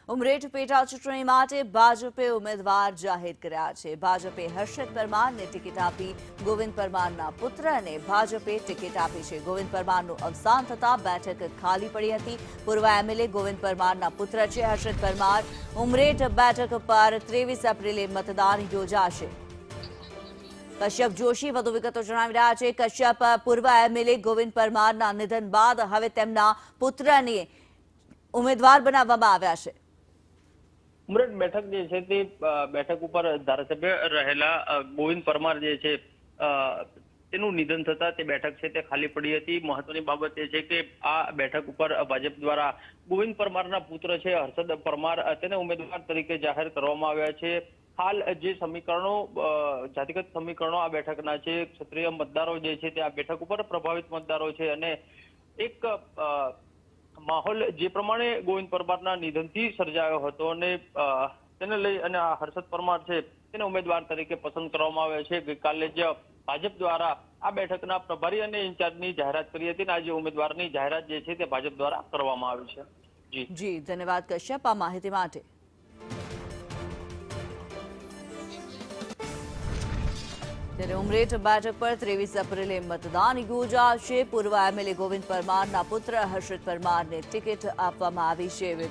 ઉમરેઠ પેટા ચૂંટણી માટે ભાજપે ઉમેદવાર જાહેર કર્યા છે। ભાજપે હર્ષદ પરમારને ટિકિટ આપી ગોવિંદ પરમારના પુત્રને ભાજપે ટિકિટ આપી છે। ગોવિંદ પરમારનું અવસાન થતા બેઠક ખાલી પડી હતી। પૂર્વ એમએલએ ગોવિંદ પરમારના પુત્ર છે હર્ષદ પરમાર। ઉમરેઠ બેઠક પર 23 એપ્રિલે મતદાન યોજાશે। કશ્યપ જોશી વધુ વિગતો જણાવી રહ્યા છે। કશ્યપ, પૂર્વ એમએલએ ગોવિંદ પરમારના નિધન બાદ હવે તેમના પુત્રને ઉમેદવાર બનાવવામાં આવ્યા છે। ઉમરેઠ બેઠક જે છે તે બેઠક ઉપર ધારાસભ્ય રહેલા ગોવિંદ પરમાર જે છે તેનું નિધન થતા તે બેઠક છે તે ખાલી પડી હતી। મહત્વની બાબત એ છે કે આ બેઠક ઉપર ભાજપ દ્વારા ગોવિંદ પરમારના પુત્ર છે હર્ષદ પરમાર તેને ઉમેદવાર તરીકે જાહેર કરવામાં આવ્યા છે। હાલ જે સમીકરણો જાતિગત સમીકરણો આ બેઠકના છે, ક્ષત્રિય મતદારો જે છે તે આ બેઠક ઉપર પ્રભાવિત મતદારો છે અને એક માહોલ જે પ્રમાણે ગોવિંદ પરમારના નિધનથી સર્જાયો હતો અને તેને લઈ અને આ હર્ષદ પરમાર છે તેને ઉમેદવાર તરીકે પસંદ કરવામાં આવ્યા છે। ગઈકાલે જ ભાજપ દ્વારા આ બેઠકના પ્રભારી અને ઇન્ચાર્જની જાહેરાત કરી હતી અને આજે ઉમેદવારની જાહેરાત જે છે તે ભાજપ દ્વારા કરવામાં આવી છે। જી ધન્યવાદ કશ્યપ આ માહિતી માટે। ત્યારે ઉમરેઠ બેઠક પર 23 એપ્રિલે મતદાન યોજાશે। પૂર્વ એમએલએ ગોવિંદ પરમારના પુત્ર હર્ષદ પરમારને ટિકિટ આપવામાં આવી છે।